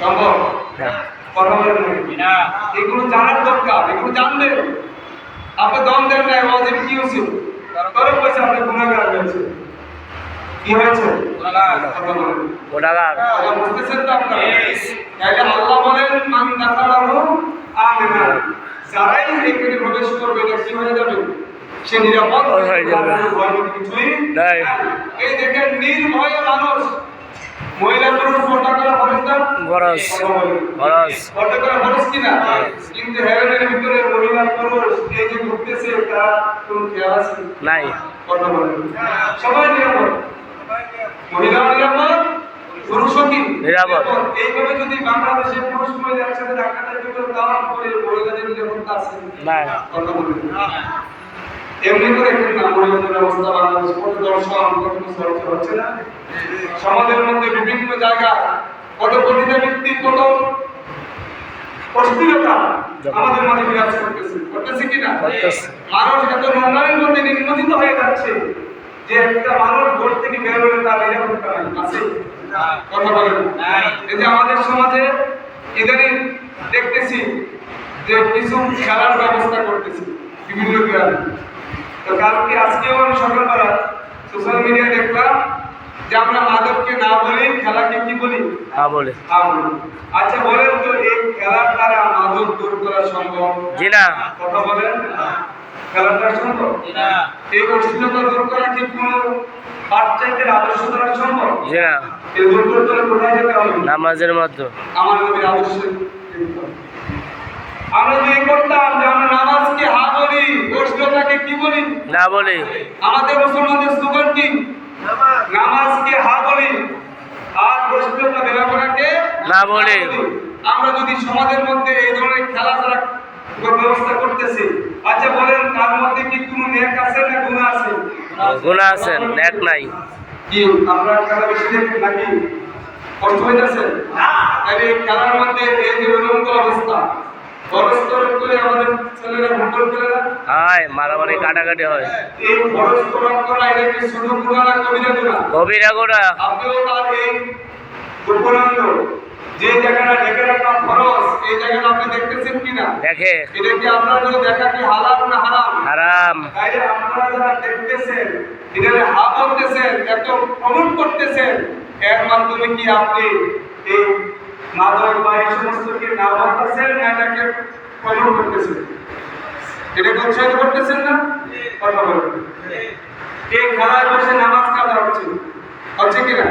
সম্ভব কথা বলেন না, এগুলো জানার দরকার, এগুলো জানলে আপনি দম দেন না। ওয়াজিব কি হয়েছে? কারণ বলছে আপনি গুনাহগার হয়েছে। কি হয়েছে? গুনাহগার। বুঝতেছেন তো আপনারা? তাহলে আল্লাহ বলেন মান দাখালাহু আমিনা, যারাই এখানে প্রবেশ করবে এটা কি হয়ে যাবে? সে নিরাপদ হয়ে যাবে, ভয় কিছুই নাই। এই দেখেন নির্ভয়ে মানুষ, মহিলা পুরুষ পর্দা করা ফরজ না? ফরজ। পর্দা করা ফরজ কিনা? কিন্তু হেরেনের ভিতরে মহিলা পুরুষ এই যে ঘুরতেছে তারা কোন খেয়াল আছে নাই? কথা বলেন, সবাই নিরাপদ, মহিলা নিরাপদ, পুরুষও কি নিরাপদ। এইভাবে যদি বাংলাদেশে পুরুষ মহিলা একসাথে ডাক্তারের ভিতরে দাওয়াত করে মহিলাদের নিরাপত্তা আছে না? কথা বলেন, এমনি করে কিন্তু মহিলাদের ব্যবস্থা বাংলাদেশ কত দর্শন কত চর্চা হচ্ছে না? সমাজের মধ্যে বিভিন্ন জায়গা কত কবিতা ভিত্তিক কত অস্থিরতা আমাদের মাঝে বিরাজ করতেছে কিনা? মানুষ এত নোংরামির মধ্যে নির্মজিত হয়ে যাচ্ছে যে একটা মানুষ ঘর থেকে বের হলে তার নিরাপত্তা নাই, আছে? কথা বলেন, এই যে আমাদের সমাজে ইদানিং দেখতেছি যে কিছু খেলার ব্যবস্থা করতেছি বিভিন্ন গ্রামে। তো কালকে আজকেও আমি সকালবেলা সোশ্যাল মিডিয়া দেখলাম যে আমরা মাদককে না বলি, খেলাকে কি বলি? বলি। আচ্ছা বলেন তো, এই খেলার দ্বারা মাদক দূর করা সম্ভব? জি না। কথা বলেন, খেলাটা সম্ভব? জি না। এই অশ্লীলতা দূর করা কি কোনো বাচ্চাদের আদর্শ দ্বারা সম্ভব? জি না। এই দূর করতে হলে কোথায় যেতে হবে? নামাজের মাধ্যমে, আমার নবীর আদর্শ। আমরা যে করতাম যে আমরা নামাজকে হা বলি, অশ্লীলতাকে কি বলি? না বলি। আমাদের মুসলমানদের স্লোগান কি? নামাজকে হা বলি আর অশ্লীলতা বেলাপনাকে না বলি। আমরা যদি সমাজের মধ্যে এই ধরনের খেলাধুলা ব্যবস্থা করতেছি, আচ্ছা বলেন তার মধ্যে কি কোনো নেক আছে না গুনাহ আছে? গুনাহ আছে, নেক নাই। কি আমরা খেলা বেশি দেখি নাকি কষ্ট হইতেছে? তাহলে এই খেলার মধ্যে এই যে উলঙ্গ অবস্থা, পরস্পরের করে আমাদের ছেলেরা ফুটবল খেলে না, মারামারি কাটাকাটি হয়। এই পরস্পর করা এটা কি শুধু গুনাহ না কবিরা গুনাহ? কবিরা গুনাহ। আপনিও তার এই গোপনাঙ্গ যে জায়গাটা ঢেকে রাখা ফরজ, এই জায়গাটা আপনি দেখতেছেন কিনা? দেখে। এটা কি আপনার জন্য দেখা কি হালাল না হারাম? হারাম। তাইলে আপনারা যারা দেখতেছেন, এটা হা বলতেছেন, এত প্রমোট করতেছেন, এর মাধ্যমে কি আপনি এই মাদক বা এই সমস্তকে না বলতেছেন না এটাকে প্রমোট করতেছেন? এটাকে উৎসাহিত করতেছেন না? কথা বলুন, এই খেলায় বসে নামাজ কাজা হচ্ছে কিনা?